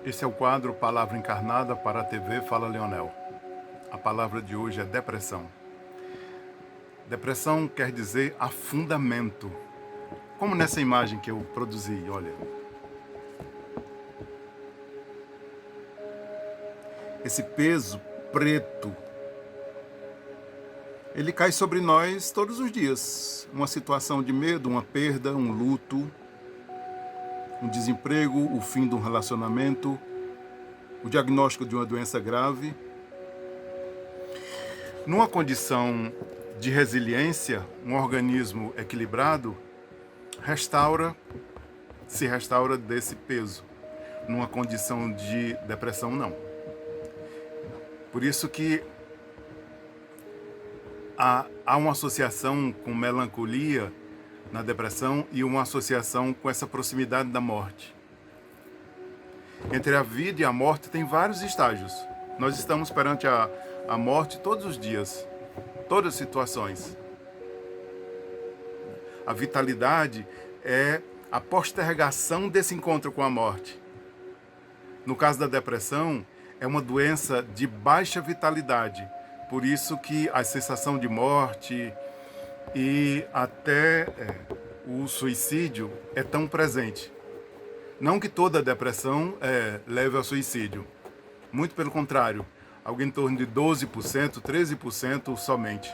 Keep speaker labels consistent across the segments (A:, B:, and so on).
A: Esse é o quadro Palavra Encarnada para a TV Fala Leonel. A palavra de hoje é depressão. Depressão quer dizer afundamento. Como nessa imagem que eu produzi, olha. Esse peso preto, ele cai sobre nós todos os dias. Uma situação de medo, uma perda, um luto, um desemprego, o fim de um relacionamento, o diagnóstico de uma doença grave. Numa condição de resiliência, um organismo equilibrado se restaura desse peso. Numa condição de depressão, não. Por isso que há uma associação com melancolia na depressão e uma associação com essa proximidade da morte. Entre a vida e a morte tem vários estágios. Nós estamos perante a morte todos os dias, todas as situações. A vitalidade é a postergação desse encontro com a morte. No caso da depressão, é uma doença de baixa vitalidade. Por isso que a sensação de morte e até o suicídio é tão presente. Não que toda depressão leve ao suicídio. Muito pelo contrário, algo em torno de 12%, 13% somente.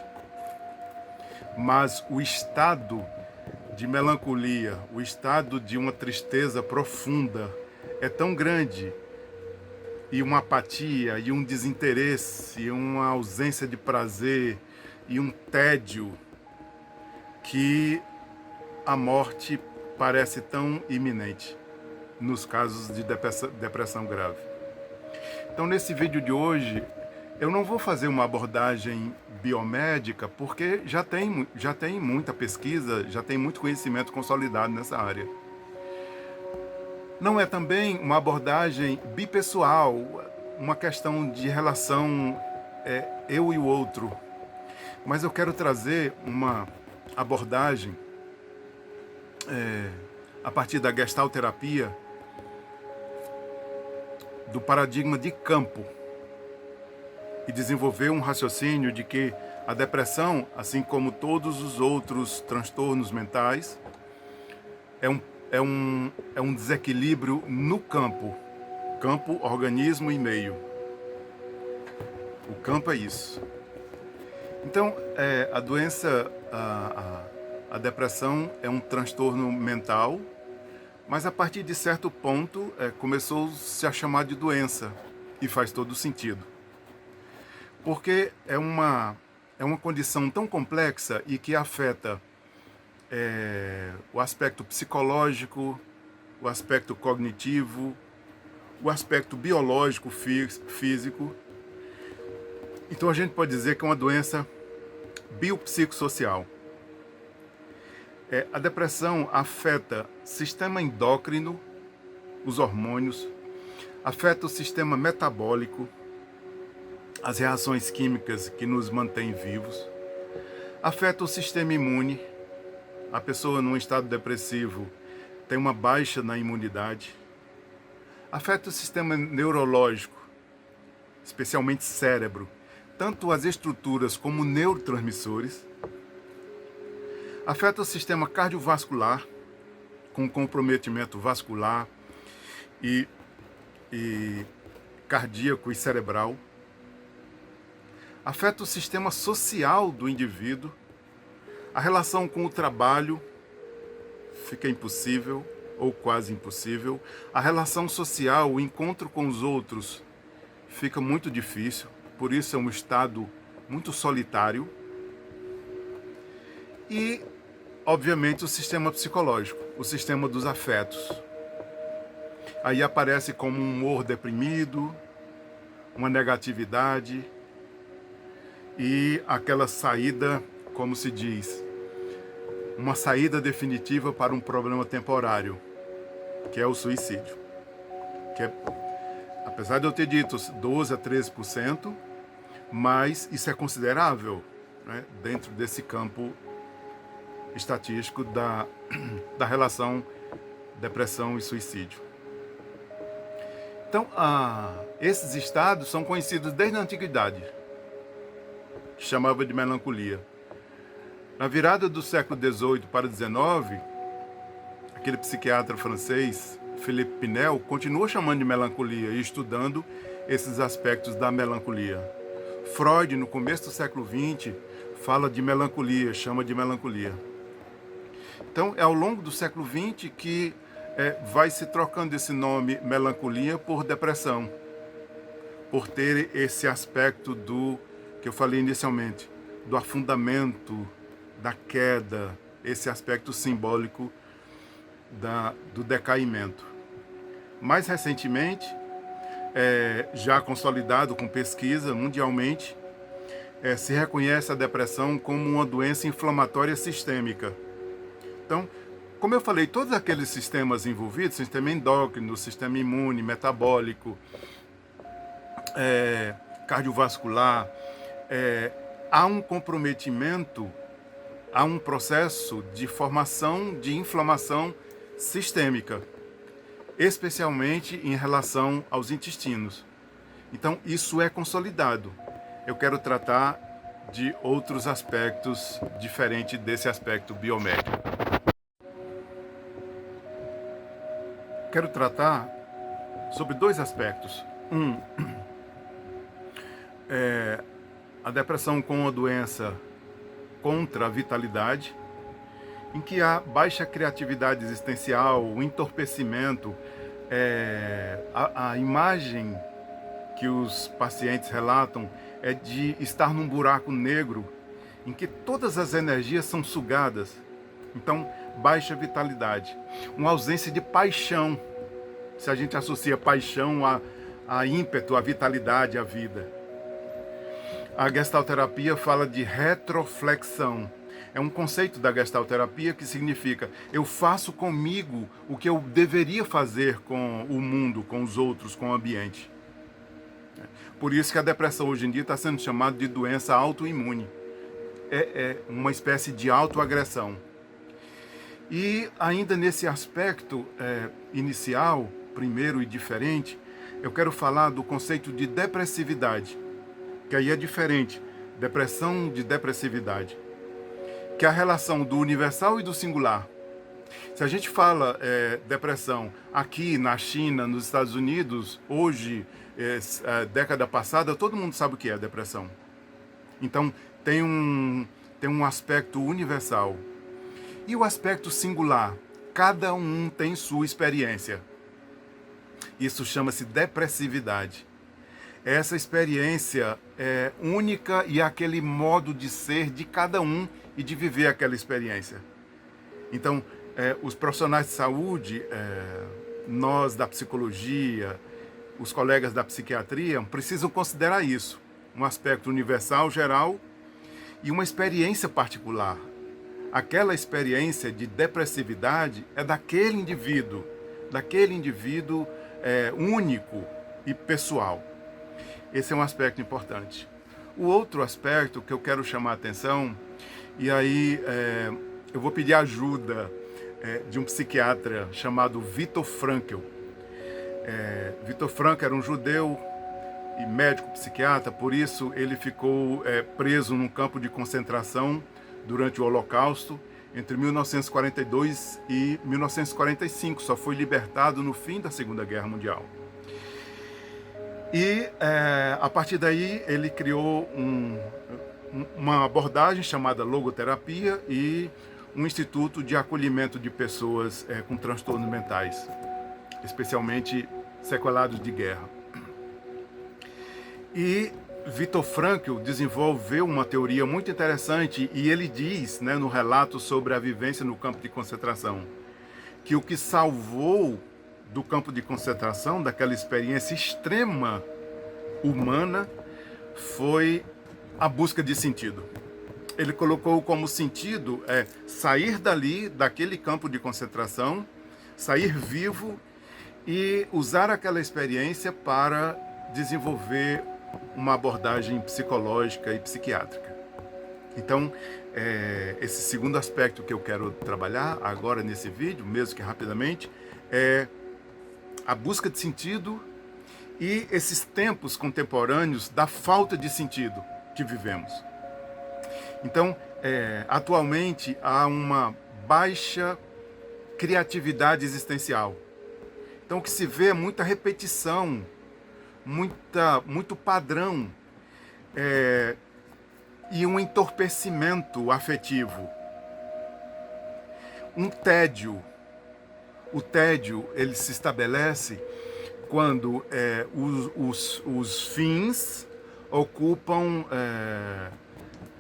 A: Mas o estado de melancolia, o estado de uma tristeza profunda é tão grande, e uma apatia, e um desinteresse, e uma ausência de prazer, e um tédio, que a morte parece tão iminente nos casos de depressão grave. Então, nesse vídeo de hoje, eu não vou fazer uma abordagem biomédica, porque já tem muita pesquisa, já tem muito conhecimento consolidado nessa área. Não é também uma abordagem bipessoal, uma questão de relação eu e o outro. Mas eu quero trazer uma abordagem a partir da gestalterapia, do paradigma de campo, e desenvolver um raciocínio de que a depressão, assim como todos os outros transtornos mentais, é um desequilíbrio no campo, organismo e meio. O campo é isso. Então, a doença, a depressão é um transtorno mental, mas a partir de certo ponto começou-se a chamar de doença, e faz todo sentido. Porque é uma condição tão complexa e que afeta o aspecto psicológico, o aspecto cognitivo, o aspecto biológico, físico. Então a gente pode dizer que é uma doença biopsicossocial. A depressão afeta o sistema endócrino, os hormônios, afeta o sistema metabólico, as reações químicas que nos mantêm vivos, afeta o sistema imune. A pessoa num estado depressivo tem uma baixa na imunidade. Afeta o sistema neurológico, especialmente cérebro, tanto as estruturas como neurotransmissores. Afeta o sistema cardiovascular, com comprometimento vascular e cardíaco e cerebral. Afeta o sistema social do indivíduo. A relação com o trabalho fica impossível ou quase impossível. A relação social, o encontro com os outros, fica muito difícil. Por isso é um estado muito solitário. E, obviamente, o sistema psicológico, o sistema dos afetos. Aí aparece como um humor deprimido, uma negatividade e aquela saída, como se diz, uma saída definitiva para um problema temporário, que é o suicídio. Que apesar de eu ter dito 12 a 13%, mas isso é considerável, né, dentro desse campo estatístico da relação depressão e suicídio. Então, esses estados são conhecidos desde a antiguidade, chamava de melancolia. Na virada do século XVIII para XIX, aquele psiquiatra francês, Philippe Pinel, continua chamando de melancolia e estudando esses aspectos da melancolia. Freud, no começo do século XX, fala de melancolia, chama de melancolia. Então, é ao longo do século XX que vai se trocando esse nome melancolia por depressão, por ter esse aspecto do que eu falei inicialmente, do afundamento, da queda, esse aspecto simbólico do decaimento. Mais recentemente, já consolidado com pesquisa mundialmente, se reconhece a depressão como uma doença inflamatória sistêmica. Então, como eu falei, todos aqueles sistemas envolvidos, sistema endócrino, sistema imune, metabólico, cardiovascular, há um comprometimento, há um processo de formação de inflamação sistêmica, especialmente em relação aos intestinos. Então, isso é consolidado. Eu quero tratar de outros aspectos diferentes desse aspecto biomédico. Quero tratar sobre dois aspectos. A depressão como uma doença contra a vitalidade, em que há baixa criatividade existencial, o entorpecimento, a imagem que os pacientes relatam é de estar num buraco negro, em que todas as energias são sugadas. Então, baixa vitalidade, uma ausência de paixão, se a gente associa paixão a ímpeto, a vitalidade, a vida. A gestalterapia fala de retroflexão. É um conceito da gestalterapia que significa eu faço comigo o que eu deveria fazer com o mundo, com os outros, com o ambiente. Por isso que a depressão hoje em dia está sendo chamada de doença autoimune. É uma espécie de autoagressão. E ainda nesse aspecto inicial, primeiro e diferente, eu quero falar do conceito de depressividade, que aí é diferente, depressão de depressividade, que é a relação do universal e do singular. Se a gente fala depressão aqui na China, nos Estados Unidos, hoje, década passada, todo mundo sabe o que é depressão. Então, tem um aspecto universal. E o aspecto singular? Cada um tem sua experiência. Isso chama-se depressividade. Essa experiência é única e é aquele modo de ser de cada um e de viver aquela experiência. Então, os profissionais de saúde, nós da psicologia, os colegas da psiquiatria, precisam considerar isso. Um aspecto universal, geral, e uma experiência particular. Aquela experiência de depressividade é daquele indivíduo único e pessoal. Esse é um aspecto importante. O outro aspecto que eu quero chamar a atenção, e aí eu vou pedir ajuda de um psiquiatra chamado Viktor Frankl. Viktor Frankl era um judeu e médico psiquiatra, por isso ele ficou preso num campo de concentração durante o Holocausto, entre 1942 e 1945, só foi libertado no fim da Segunda Guerra Mundial. E a partir daí ele criou uma abordagem chamada logoterapia e um instituto de acolhimento de pessoas com transtornos mentais, especialmente sequelados de guerra. E Viktor Frankl desenvolveu uma teoria muito interessante e ele diz, no relato sobre a vivência no campo de concentração, que o que salvou do campo de concentração, daquela experiência extrema humana, foi a busca de sentido. Ele colocou como sentido sair dali, daquele campo de concentração, sair vivo e usar aquela experiência para desenvolver uma abordagem psicológica e psiquiátrica. Então, esse segundo aspecto que eu quero trabalhar agora nesse vídeo, mesmo que rapidamente, é a busca de sentido e esses tempos contemporâneos da falta de sentido que vivemos. Então, atualmente há uma baixa criatividade existencial. Então, o que se vê é muita repetição, muito padrão, e um entorpecimento afetivo, um tédio. O tédio, ele se estabelece quando os fins ocupam...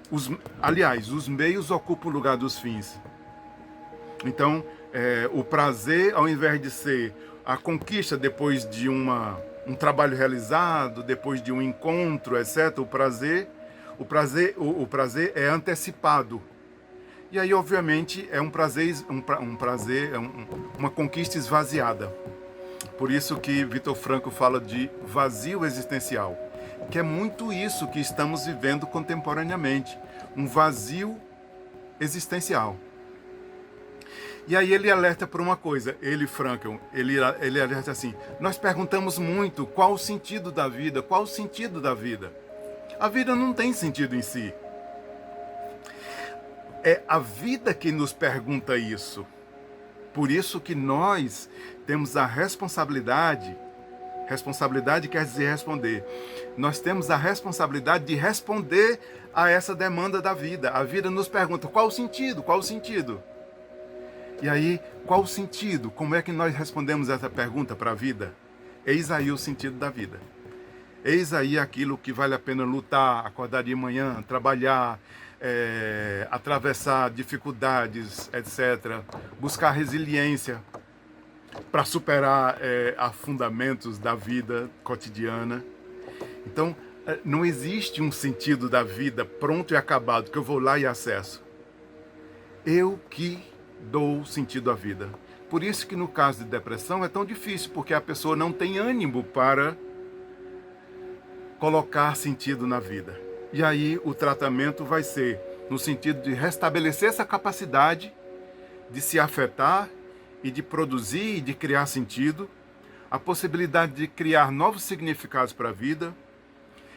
A: os meios ocupam o lugar dos fins. Então, o prazer, ao invés de ser a conquista depois de um trabalho realizado, depois de um encontro, etc., o prazer é antecipado. E aí, obviamente, é uma conquista esvaziada. Por isso que Viktor Frankl fala de vazio existencial, que é muito isso que estamos vivendo contemporaneamente, um vazio existencial. E aí ele alerta por uma coisa, Frankl, ele alerta assim: nós perguntamos muito qual o sentido da vida, qual o sentido da vida. A vida não tem sentido em si. É a vida que nos pergunta isso. Por isso que nós temos a responsabilidade quer dizer responder. Nós temos a responsabilidade de responder a essa demanda da vida. A vida nos pergunta: qual o sentido? Qual o sentido? E aí, qual o sentido? Como é que nós respondemos essa pergunta para a vida? Eis aí o sentido da vida. Eis aí aquilo que vale a pena lutar, acordar de manhã, trabalhar, atravessar dificuldades, etc. Buscar resiliência para superar afundamentos da vida cotidiana. Então, não existe um sentido da vida pronto e acabado que eu vou lá e acesso. Eu que dou sentido à vida. Por isso que no caso de depressão é tão difícil, porque a pessoa não tem ânimo para colocar sentido na vida. E aí o tratamento vai ser no sentido de restabelecer essa capacidade de se afetar e de produzir e de criar sentido, a possibilidade de criar novos significados para a vida,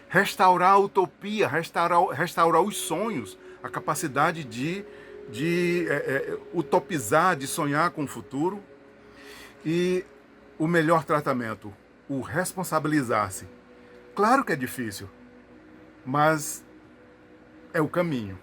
A: restaurar a utopia, restaurar os sonhos, a capacidade de utopizar, de sonhar com o futuro. E o melhor tratamento, o responsabilizar-se. Claro que é difícil, mas é o caminho.